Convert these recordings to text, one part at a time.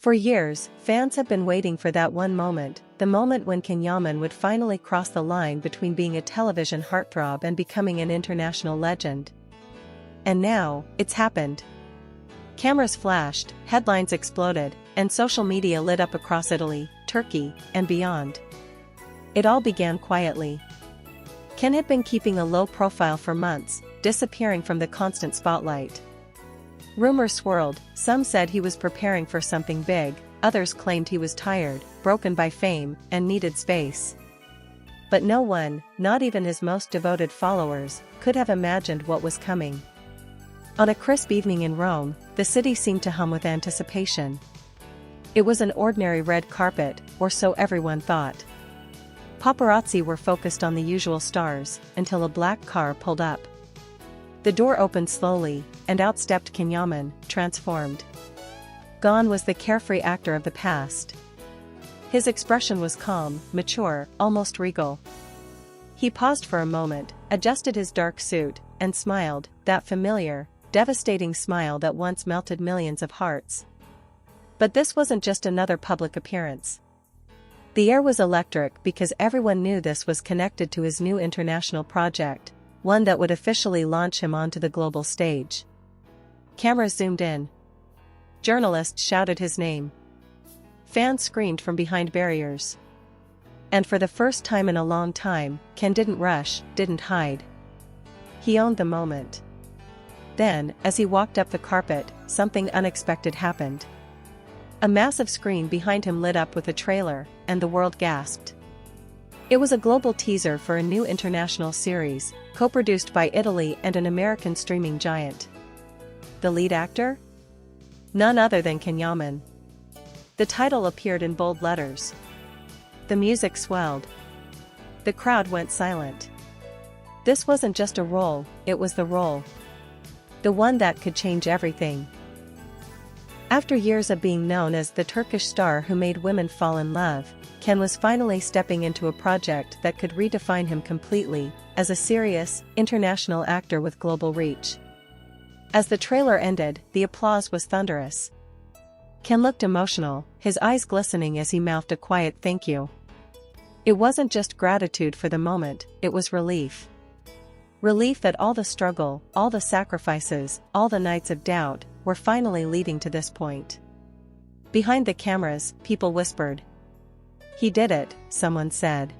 For years, fans have been waiting for that one moment, the moment when Yaman would finally cross the line between being a television heartthrob and becoming an international legend. And now, it's happened. Cameras flashed, headlines exploded, and social media lit up across Italy, Turkey, and beyond. It all began quietly. Ken had been keeping a low profile for months, disappearing from the constant spotlight. Rumors swirled, some said he was preparing for something big, others claimed he was tired, broken by fame, and needed space. But no one, not even his most devoted followers, could have imagined what was coming. On a crisp evening in Rome, the city seemed to hum with anticipation. It was an ordinary red carpet, or so everyone thought. Paparazzi were focused on the usual stars, until a black car pulled up. The door opened slowly, and out stepped Yaman, transformed. Gone was the carefree actor of the past. His expression was calm, mature, almost regal. He paused for a moment, adjusted his dark suit, and smiled, that familiar, devastating smile that once melted millions of hearts. But this wasn't just another public appearance. The air was electric because everyone knew this was connected to his new international project, one that would officially launch him onto the global stage. Cameras zoomed in. Journalists shouted his name. Fans screamed from behind barriers. And for the first time in a long time, Ken didn't rush, didn't hide. He owned the moment. Then, as he walked up the carpet, something unexpected happened. A massive screen behind him lit up with a trailer, and the world gasped. It was a global teaser for a new international series, co-produced by Italy and an American streaming giant. The lead actor? None other than Yaman. The title appeared in bold letters. The music swelled. The crowd went silent. This wasn't just a role, it was the role. The one that could change everything. After years of being known as the Turkish star who made women fall in love, Ken was finally stepping into a project that could redefine him completely, as a serious, international actor with global reach. As the trailer ended, the applause was thunderous. Ken looked emotional, his eyes glistening as he mouthed a quiet thank you. It wasn't just gratitude for the moment, it was relief. Relief that all the struggle, all the sacrifices, all the nights of doubt, were finally leading to this point. Behind the cameras, people whispered. He did it, someone said.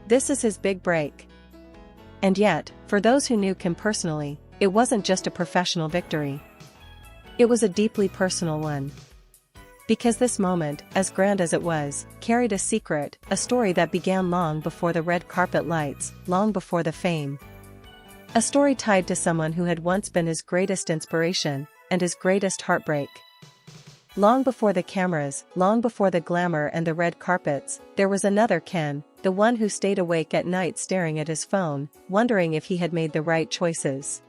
This is his big break. And yet, for those who knew Ken personally, it wasn't just a professional victory. It was a deeply personal one. Because this moment, as grand as it was, carried a secret, a story that began long before the red carpet lights, long before the fame. A story tied to someone who had once been his greatest inspiration, and his greatest heartbreak. Long before the cameras, long before the glamour and the red carpets, there was another Ken, the one who stayed awake at night staring at his phone, wondering if he had made the right choices.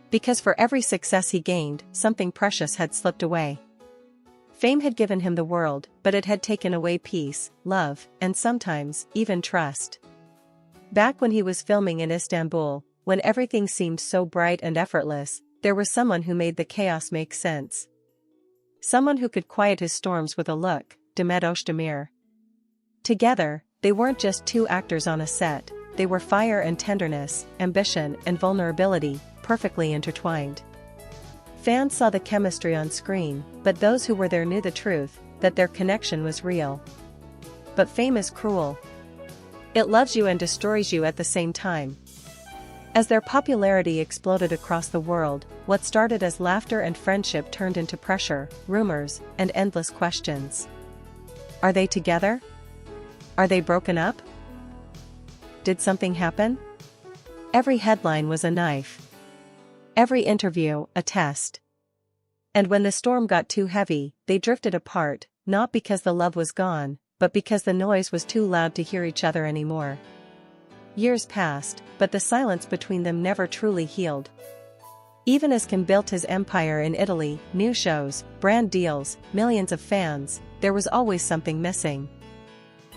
Because for every success he gained, something precious had slipped away. Fame had given him the world, but it had taken away peace, love, and sometimes, even trust. Back when he was filming in Istanbul, when everything seemed so bright and effortless, there was someone who made the chaos make sense. Someone who could quiet his storms with a look, Demet Özdemir. Together, they weren't just two actors on a set, they were fire and tenderness, ambition and vulnerability, perfectly intertwined. Fans saw the chemistry on screen, but those who were there knew the truth, that their connection was real. But fame is cruel. It loves you and destroys you at the same time. As their popularity exploded across the world, what started as laughter and friendship turned into pressure, rumors, and endless questions. Are they together? Are they broken up? Did something happen? Every headline was a knife. Every interview, a test. And when the storm got too heavy, they drifted apart, not because the love was gone, but because the noise was too loud to hear each other anymore. Years passed, but the silence between them never truly healed. Even as Ken built his empire in Italy, new shows, brand deals, millions of fans, there was always something missing.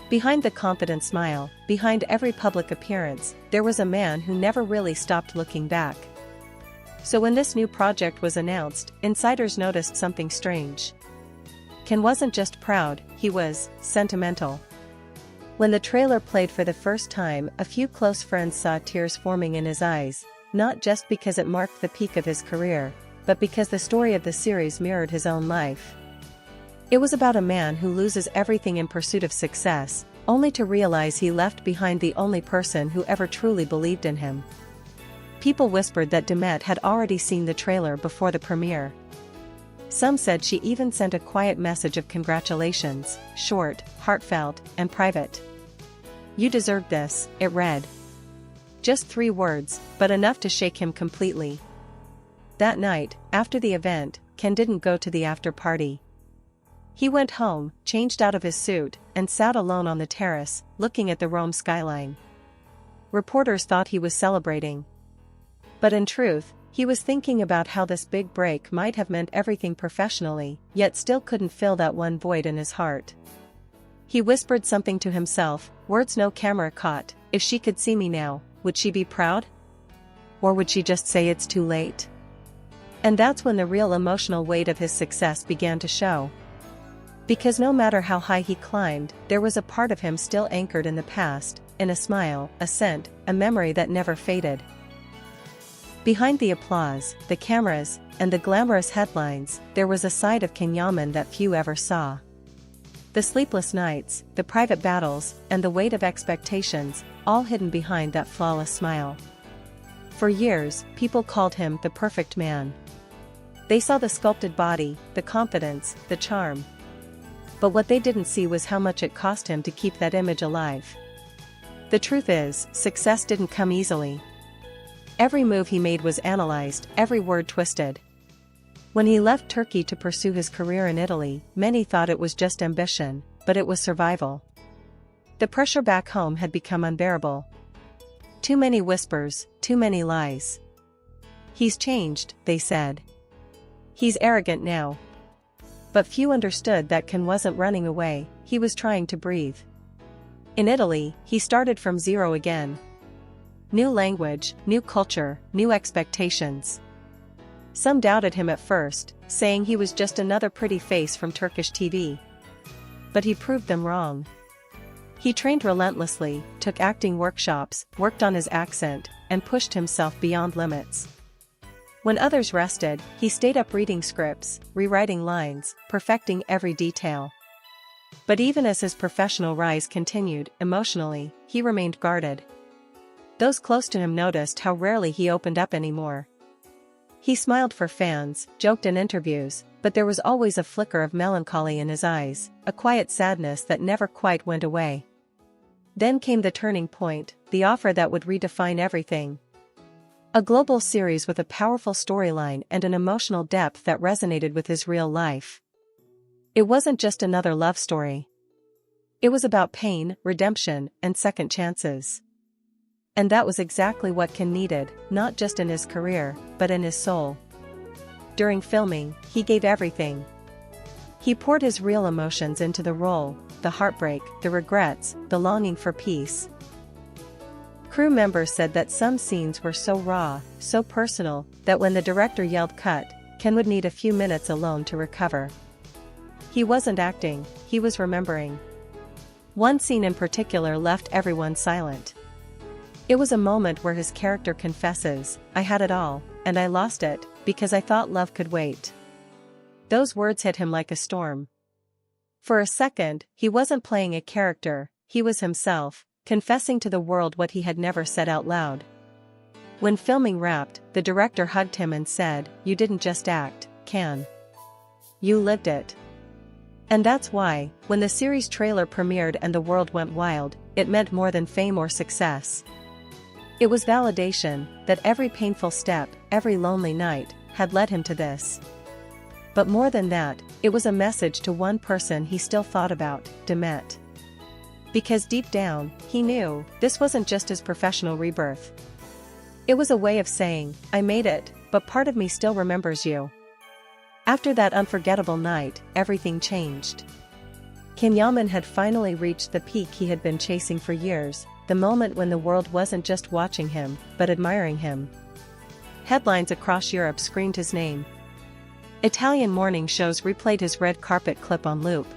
Behind the confident smile, behind every public appearance, there was a man who never really stopped looking back. So when this new project was announced, insiders noticed something strange. Ken wasn't just proud, he was sentimental. When the trailer played for the first time, a few close friends saw tears forming in his eyes, not just because it marked the peak of his career, but because the story of the series mirrored his own life. It was about a man who loses everything in pursuit of success, only to realize he left behind the only person who ever truly believed in him. People whispered that Demet had already seen the trailer before the premiere. Some said she even sent a quiet message of congratulations, short, heartfelt, and private. "You deserved this," it read. Just 3 words, but enough to shake him completely. That night, after the event, Ken didn't go to the after party. He went home, changed out of his suit, and sat alone on the terrace, looking at the Rome skyline. Reporters thought he was celebrating. But in truth, he was thinking about how this big break might have meant everything professionally, yet still couldn't fill that one void in his heart. He whispered something to himself, words no camera caught. If she could see me now, would she be proud? Or would she just say it's too late? And that's when the real emotional weight of his success began to show. Because no matter how high he climbed, there was a part of him still anchored in the past, in a smile, a scent, a memory that never faded. Behind the applause, the cameras, and the glamorous headlines, there was a side of Ken Yaman that few ever saw. The sleepless nights, the private battles, and the weight of expectations, all hidden behind that flawless smile. For years, people called him the perfect man. They saw the sculpted body, the confidence, the charm. But what they didn't see was how much it cost him to keep that image alive. The truth is, success didn't come easily. Every move he made was analyzed, every word twisted. When he left Turkey to pursue his career in Italy, many thought it was just ambition, but it was survival. The pressure back home had become unbearable. Too many whispers, too many lies. "He's changed," they said. "He's arrogant now." But few understood that Ken wasn't running away, he was trying to breathe. In Italy, he started from zero again. New language, new culture, new expectations. Some doubted him at first, saying he was just another pretty face from Turkish TV. But he proved them wrong. He trained relentlessly, took acting workshops, worked on his accent, and pushed himself beyond limits. When others rested, he stayed up reading scripts, rewriting lines, perfecting every detail. But even as his professional rise continued, emotionally, he remained guarded. Those close to him noticed how rarely he opened up anymore. He smiled for fans, joked in interviews, but there was always a flicker of melancholy in his eyes, a quiet sadness that never quite went away. Then came the turning point, the offer that would redefine everything. A global series with a powerful storyline and an emotional depth that resonated with his real life. It wasn't just another love story. It was about pain, redemption, and second chances. And that was exactly what Ken needed, not just in his career, but in his soul. During filming, he gave everything. He poured his real emotions into the role, the heartbreak, the regrets, the longing for peace. Crew members said that some scenes were so raw, so personal, that when the director yelled cut, Ken would need a few minutes alone to recover. He wasn't acting, he was remembering. One scene in particular left everyone silent. It was a moment where his character confesses, "I had it all, and I lost it, because I thought love could wait." Those words hit him like a storm. For a second, he wasn't playing a character, he was himself, confessing to the world what he had never said out loud. When filming wrapped, the director hugged him and said, "You didn't just act, Ken. You lived it." And that's why, when the series trailer premiered and the world went wild, it meant more than fame or success. It was validation that every painful step, every lonely night, had led him to this. But more than that, it was a message to one person he still thought about, Demet. Because deep down, he knew, this wasn't just his professional rebirth. It was a way of saying, "I made it, but part of me still remembers you." After that unforgettable night, everything changed. Ken Yaman had finally reached the peak he had been chasing for years, the moment when the world wasn't just watching him, but admiring him. Headlines across Europe screamed his name. Italian morning shows replayed his red carpet clip on loop.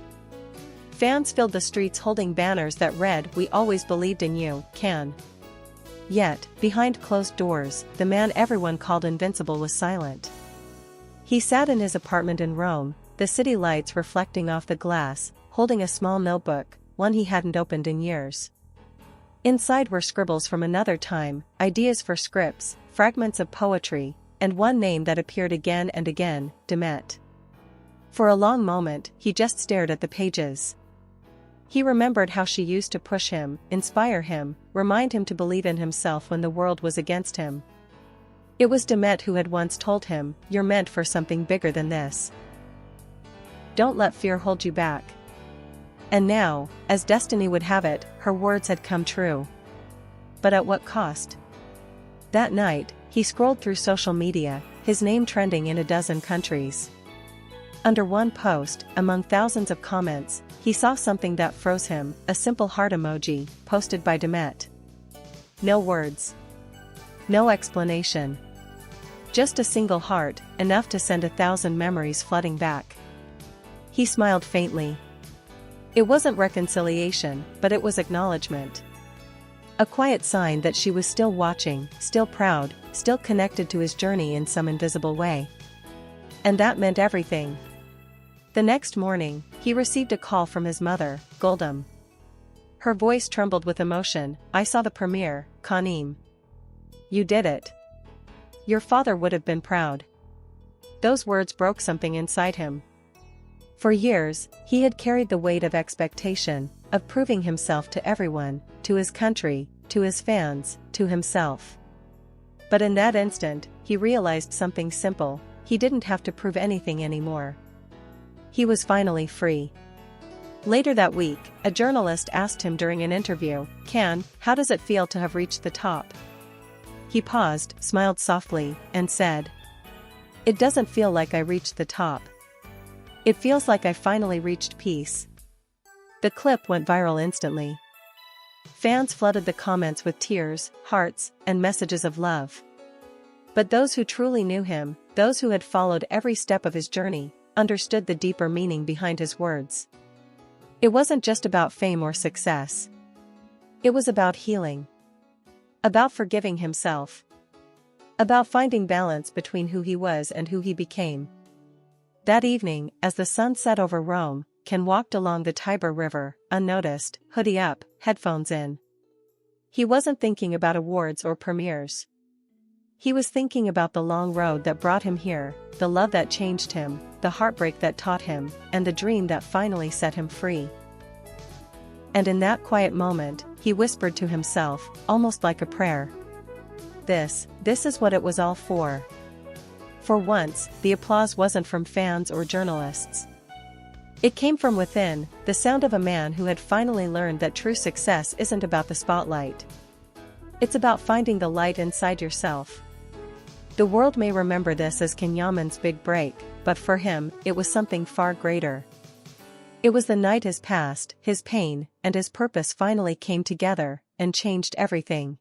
Fans filled the streets holding banners that read, "We always believed in you, Can." Yet, behind closed doors, the man everyone called invincible was silent. He sat in his apartment in Rome, the city lights reflecting off the glass, holding a small notebook, one he hadn't opened in years. Inside were scribbles from another time, ideas for scripts, fragments of poetry, and one name that appeared again and again, Demet. For a long moment, he just stared at the pages. He remembered how she used to push him, inspire him, remind him to believe in himself when the world was against him. It was Demet who had once told him, "You're meant for something bigger than this. Don't let fear hold you back." And now, as destiny would have it, her words had come true. But at what cost? That night, he scrolled through social media, his name trending in a dozen countries. Under one post, among thousands of comments, he saw something that froze him, a simple heart emoji, posted by Demet. No words. No explanation. Just a single heart, enough to send 1,000 memories flooding back. He smiled faintly. It wasn't reconciliation, but it was acknowledgement. A quiet sign that she was still watching, still proud, still connected to his journey in some invisible way. And that meant everything. The next morning, he received a call from his mother, Guldum. Her voice trembled with emotion. "I saw the premiere, Kanim. You did it. Your father would have been proud." Those words broke something inside him. For years, he had carried the weight of expectation, of proving himself to everyone, to his country, to his fans, to himself. But in that instant, he realized something simple: he didn't have to prove anything anymore. He was finally free. Later that week, a journalist asked him during an interview, "Can, how does it feel to have reached the top?" He paused, smiled softly, and said, "It doesn't feel like I reached the top. It feels like I finally reached peace." The clip went viral instantly. Fans flooded the comments with tears, hearts, and messages of love. But those who truly knew him, those who had followed every step of his journey, understood the deeper meaning behind his words. It wasn't just about fame or success. It was about healing. About forgiving himself. About finding balance between who he was and who he became. That evening, as the sun set over Rome, Can walked along the Tiber River, unnoticed, hoodie up, headphones in. He wasn't thinking about awards or premieres. He was thinking about the long road that brought him here, the love that changed him, the heartbreak that taught him, and the dream that finally set him free. And in that quiet moment, he whispered to himself, almost like a prayer. This is what it was all for. For once, the applause wasn't from fans or journalists. It came from within, the sound of a man who had finally learned that true success isn't about the spotlight. It's about finding the light inside yourself. The world may remember this as Yaman's big break, but for him, it was something far greater. It was the night his past, his pain, and his purpose finally came together, and changed everything.